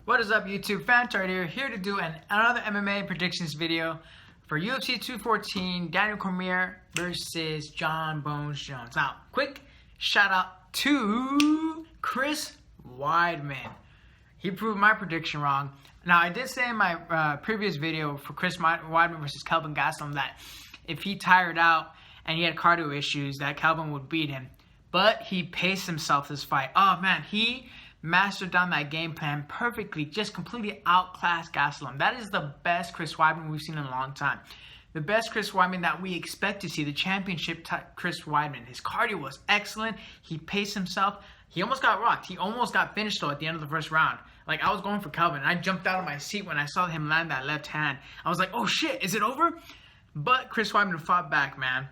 What is up, YouTube? Fantard here to do another MMA predictions video for UFC 214, Daniel Cormier versus John Bones Jones. Now, quick shout out to Chris Weidman. He proved my prediction wrong. Now, I did say in my previous video for Chris Weidman versus Kelvin Gastelum that if he tired out and he had cardio issues, that Kelvin would beat him. But he paced himself this fight. Oh, man, he mastered down that game plan perfectly, just completely outclassed Gastelum. That is the best Chris Weidman we've seen in a long time. The best Chris Weidman that we expect to see, the championship Chris Weidman. His cardio was excellent. He paced himself. He almost got rocked. He almost got finished, though, at the end of the first round. Like, I was going for Kelvin, and I jumped out of my seat when I saw him land that left hand. I was like, oh, shit, is it over? But Chris Weidman fought back, man.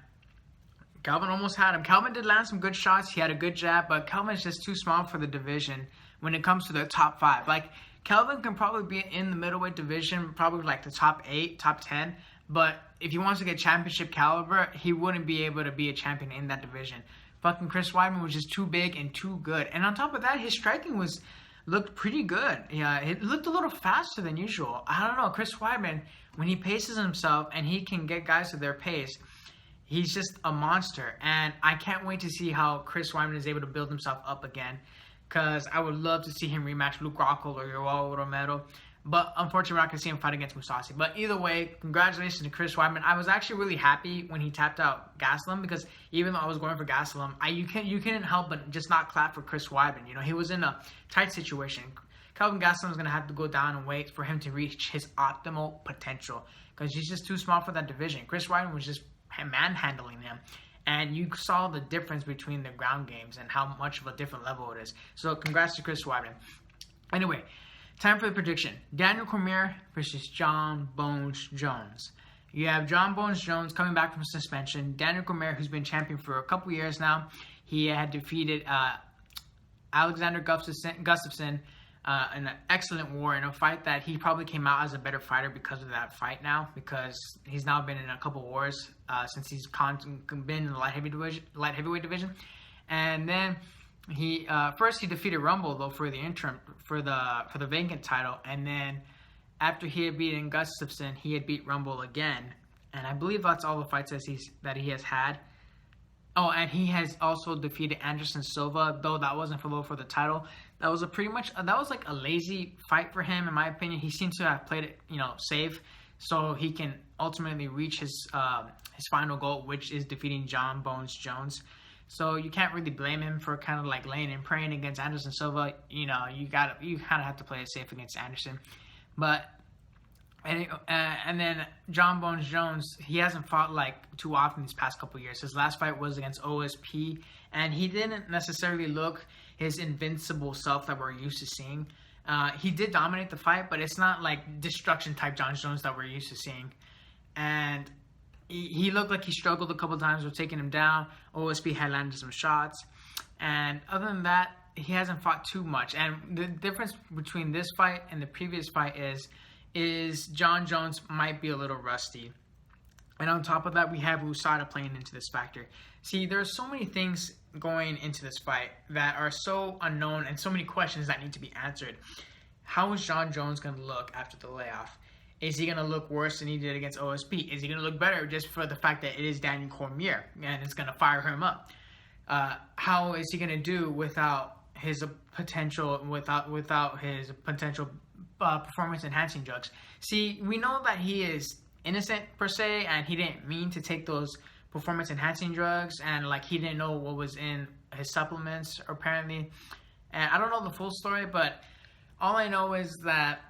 Kelvin almost had him. Kelvin did land some good shots. He had a good jab, but Kelvin is just too small for the division when it comes to the top 5. Like, Kelvin can probably be in the middleweight division, probably like the top 8, top 10. But if he wants to get championship caliber, he wouldn't be able to be a champion in that division. Fucking Chris Weidman was just too big and too good. And on top of that, his striking looked pretty good. Yeah, it looked a little faster than usual. I don't know. Chris Weidman, when he paces himself and he can get guys to their pace, he's just a monster. And I can't wait to see how Chris Weidman is able to build himself up again, because I would love to see him rematch Luke Rockhold or Yoel Romero. But unfortunately, we're not going to see him fight against Mousasi. But either way, congratulations to Chris Weidman. I was actually really happy when he tapped out Gastelum, because even though I was going for Gastelum, you couldn't help but just not clap for Chris Weidman. You know, he was in a tight situation. Kelvin Gastelum is going to have to go down and wait for him to reach his optimal potential, because he's just too small for that division. Chris Weidman was just manhandling him. And you saw the difference between the ground games and how much of a different level it is. So congrats to Chris Weidman. Anyway, time for the prediction. Daniel Cormier versus John Bones Jones. You have John Bones Jones coming back from suspension. Daniel Cormier, who's been champion for a couple years now. He had defeated Alexander Gustafsson in an excellent war, in a fight that he probably came out as a better fighter because of that fight now, because he's now been in a couple wars since he's been in the light heavyweight division. And then he first he defeated Rumble, though, for the vacant title, and then after he had beaten Gustafsson, he had beat Rumble again, and I believe that's all the fights that he has had. Oh, and he has also defeated Anderson Silva, though that wasn't for the title. That was like a lazy fight for him, in my opinion. He seems to have played it, safe, so he can ultimately reach his final goal, which is defeating John Bones Jones. So you can't really blame him for kind of like laying and praying against Anderson Silva. You kind of have to play it safe against Anderson, but. And then John Bones Jones, he hasn't fought like too often these past couple years. His last fight was against OSP, and he didn't necessarily look his invincible self that we're used to seeing. He did dominate the fight, but it's not like destruction type John Jones that we're used to seeing. And he looked like he struggled a couple times with taking him down. OSP had landed some shots, and other than that, he hasn't fought too much. And the difference between this fight and the previous fight is John Jones might be a little rusty. And on top of that, we have USADA playing into this factor. See, there's so many things going into this fight that are so unknown, and so many questions that need to be answered. How is John Jones going to look after the layoff? Is he going to look worse than he did against OSP? Is he going to look better just for the fact that it is Daniel Cormier and it's going to fire him up? How is he going to do without his potential performance enhancing drugs? See, we know that he is innocent per se, and he didn't mean to take those performance enhancing drugs, and like he didn't know what was in his supplements apparently. And I don't know the full story, but all I know is that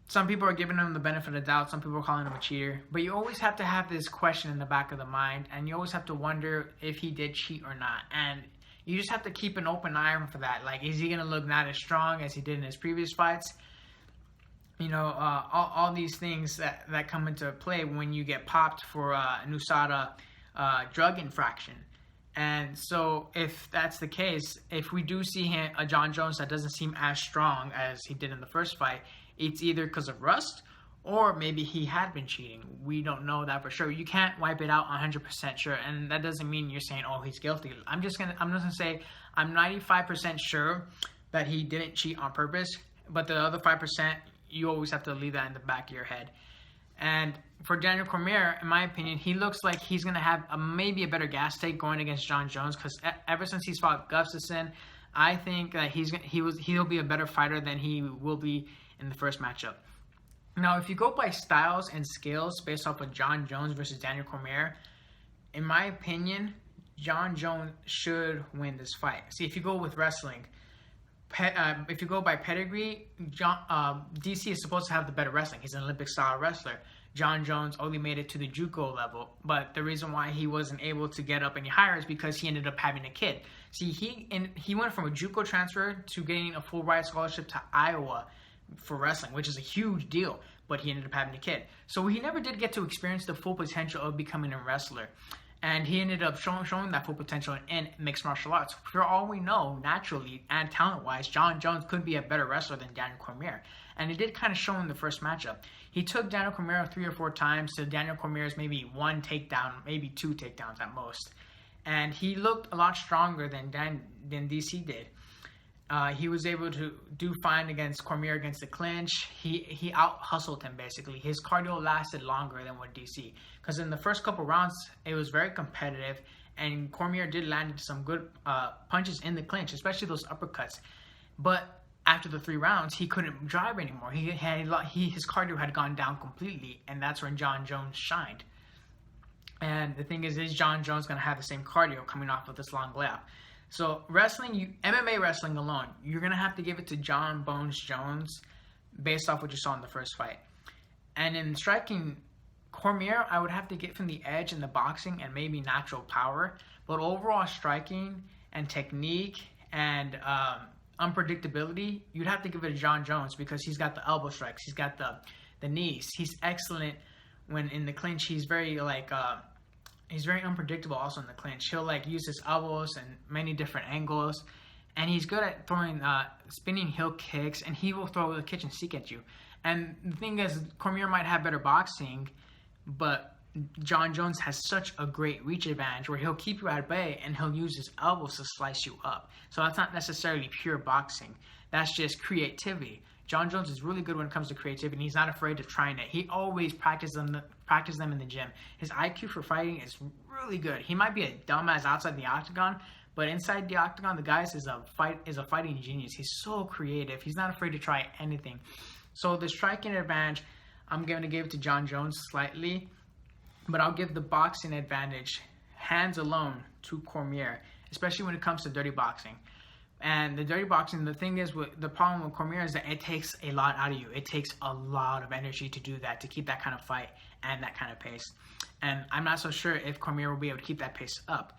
some people are giving him the benefit of the doubt, some people are calling him a cheater, but you always have to have this question in the back of the mind, and you always have to wonder if he did cheat or not. And you just have to keep an open eye for that. Like, is he going to look not as strong as he did in his previous fights? All these things that come into play when you get popped for an USADA drug infraction. And so if that's the case, if we do see a John Jones that doesn't seem as strong as he did in the first fight, it's either because of rust or maybe he had been cheating. We don't know that for sure. You can't wipe it out 100% sure, and that doesn't mean you're saying, oh, he's guilty. I'm just gonna say I'm 95% sure that he didn't cheat on purpose, but the other 5%, you always have to leave that in the back of your head. And for Daniel Cormier, in my opinion, he looks like he's going to have maybe a better gas tank going against Jon Jones, because ever since he's fought Gustafsson, I think that he'll be a better fighter than he will be in the first matchup. Now, if you go by styles and skills based off of Jon Jones versus Daniel Cormier, in my opinion, Jon Jones should win this fight. See, if you go with wrestling, if you go by pedigree, DC is supposed to have the better wrestling. He's an Olympic-style wrestler. Jon Jones only made it to the JUCO level, but the reason why he wasn't able to get up any higher is because he ended up having a kid. See, he went from a JUCO transfer to getting a full ride scholarship to Iowa for wrestling, which is a huge deal, but he ended up having a kid. So he never did get to experience the full potential of becoming a wrestler. And he ended up showing that full potential in mixed martial arts. For all we know, naturally and talent-wise, Jon Jones could be a better wrestler than Daniel Cormier. And it did kind of show in the first matchup. He took Daniel Cormier 3 or 4 times to Daniel Cormier's maybe 1 takedown, maybe 2 takedowns at most. And he looked a lot stronger than DC did. He was able to do fine against Cormier against the clinch. He out-hustled him, basically. His cardio lasted longer than what DC. Because in the first couple rounds, it was very competitive. And Cormier did land some good punches in the clinch, especially those uppercuts. But after the 3 rounds, he couldn't drive anymore. His cardio had gone down completely. And that's when Jon Jones shined. And the thing is Jon Jones going to have the same cardio coming off of this long layoff? So wrestling, MMA wrestling alone, you're going to have to give it to Jon Bones Jones based off what you saw in the first fight. And in striking, Cormier, I would have to get from the edge in the boxing and maybe natural power. But overall striking and technique and unpredictability, you'd have to give it to Jon Jones because he's got the elbow strikes. He's got the knees. He's excellent when in the clinch. He's very he's very unpredictable also in the clinch. He'll use his elbows and many different angles. And he's good at throwing spinning heel kicks, and he will throw the kitchen sink at you. And the thing is, Cormier might have better boxing, but Jon Jones has such a great reach advantage where he'll keep you at bay and he'll use his elbows to slice you up. So that's not necessarily pure boxing. That's just creativity. Jon Jones is really good when it comes to creativity, and he's not afraid of trying it. He always practices them in the gym. His IQ for fighting is really good. He might be a dumbass outside the octagon, but inside the octagon, the guy is a fighting genius. He's so creative. He's not afraid to try anything. So the striking advantage, I'm going to give it to Jon Jones slightly, but I'll give the boxing advantage, hands alone, to Cormier, especially when it comes to dirty boxing. And the dirty boxing, the thing is, the problem with Cormier is that it takes a lot out of you. It takes a lot of energy to do that, to keep that kind of fight and that kind of pace. And I'm not so sure if Cormier will be able to keep that pace up.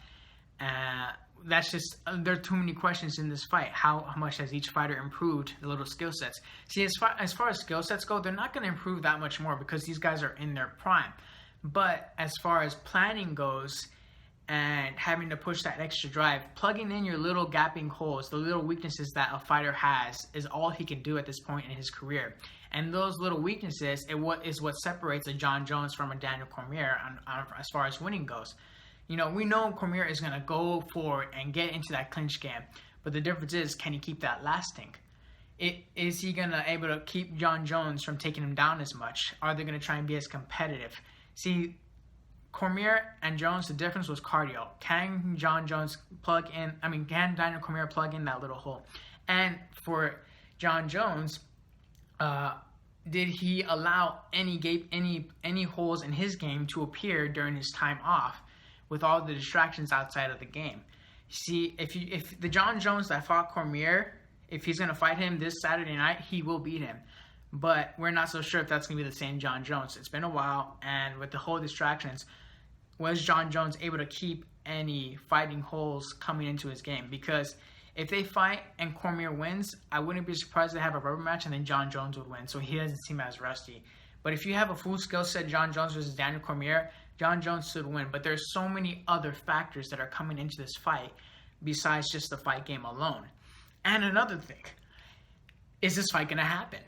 That's just, there are too many questions in this fight. How much has each fighter improved the little skill sets? See, as far as skill sets go, they're not going to improve that much more because these guys are in their prime. But as far as planning goes, and having to push that extra drive, plugging in your little gapping holes, the little weaknesses that a fighter has, is all he can do at this point in his career. And those little weaknesses is what separates a Jon Jones from a Daniel Cormier as far as winning goes. You know, we know Cormier is going to go forward and get into that clinch game, but the difference is, can he keep that lasting? Is he going to able to keep Jon Jones from taking him down as much? Are they going to try and be as competitive? See, Cormier and Jones, the difference was cardio. Can Daniel Cormier plug in that little hole? And for Jon Jones, did he allow any holes in his game to appear during his time off with all the distractions outside of the game? See, if the Jon Jones that fought Cormier, if he's going to fight him this Saturday night, he will beat him. But we're not so sure if that's going to be the same Jon Jones. It's been a while, and with the whole distractions, was Jon Jones able to keep any fighting holes coming into his game? Because if they fight and Cormier wins, I wouldn't be surprised to have a rubber match and then Jon Jones would win, so he doesn't seem as rusty. But if you have a full skill set Jon Jones versus Daniel Cormier, Jon Jones should win. But there's so many other factors that are coming into this fight besides just the fight game alone. And another thing, is this fight going to happen?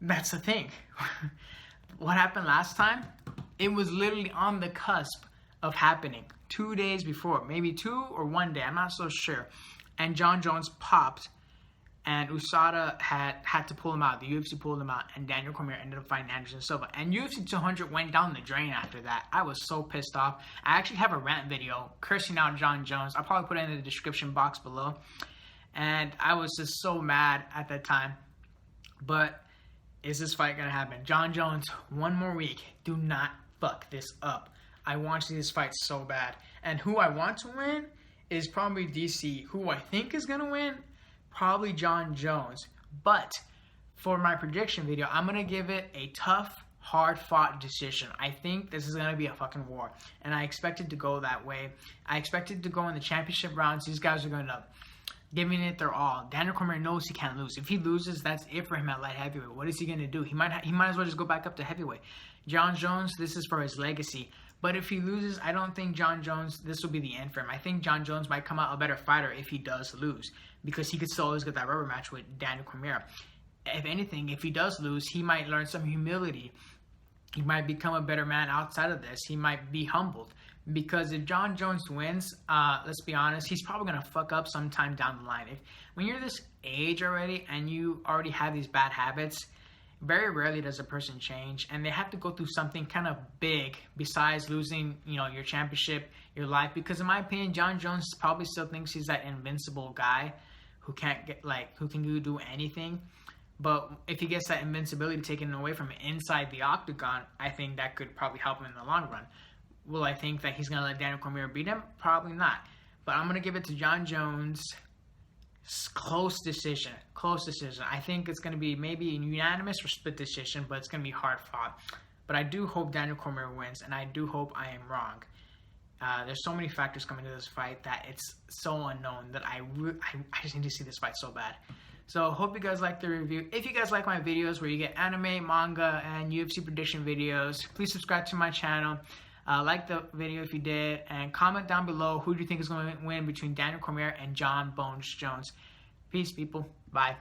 That's the thing. What happened last time? It was literally on the cusp of happening 2 days before, maybe 2 or 1 day, I'm not so sure. And Jon Jones popped, and USADA had to pull him out. The UFC pulled him out, and Daniel Cormier ended up fighting Anderson Silva. And UFC 200 went down the drain after that. I was so pissed off. I actually have a rant video cursing out Jon Jones. I'll probably put it in the description box below. And I was just so mad at that time. But is this fight going to happen? Jon Jones, one more week. Do not fuck this up. I want to see this fight so bad. And who I want to win is probably DC. Who I think is going to win? Probably Jon Jones. But for my prediction video, I'm going to give it a tough, hard-fought decision. I think this is going to be a fucking war. And I expect it to go that way. I expect it to go in the championship rounds. These guys are going to giving it their all. Daniel Cormier knows he can't lose. If he loses, that's it for him at light heavyweight. What is he going to do? He might as well just go back up to heavyweight. Jon Jones, this is for his legacy. But if he loses, I don't think Jon Jones, this will be the end for him. I think Jon Jones might come out a better fighter if he does lose, because he could still always get that rubber match with Daniel Cormier. If anything, if he does lose, he might learn some humility. He might become a better man outside of this. He might be humbled. Because if Jon Jones wins, let's be honest, he's probably going to fuck up sometime down the line. When you're this age already and you already have these bad habits, very rarely does a person change, and they have to go through something kind of big besides losing, your championship, your life. Because in my opinion, Jon Jones probably still thinks he's that invincible guy who can't who can do anything. But if he gets that invincibility taken away from inside the octagon, I think that could probably help him in the long run. Will I think that he's going to let Daniel Cormier beat him? Probably not. But I'm going to give it to Jon Jones. Close decision. Close decision. I think it's going to be maybe a unanimous or split decision, but it's going to be hard fought. But I do hope Daniel Cormier wins, and I do hope I am wrong. There's so many factors coming to this fight that it's so unknown that I just need to see this fight so bad. So hope you guys like the review. If you guys like my videos where you get anime, manga, and UFC prediction videos, please subscribe to my channel. Like the video if you did, and comment down below who do you think is going to win between Daniel Cormier and Jon Bones Jones. Peace, people. Bye.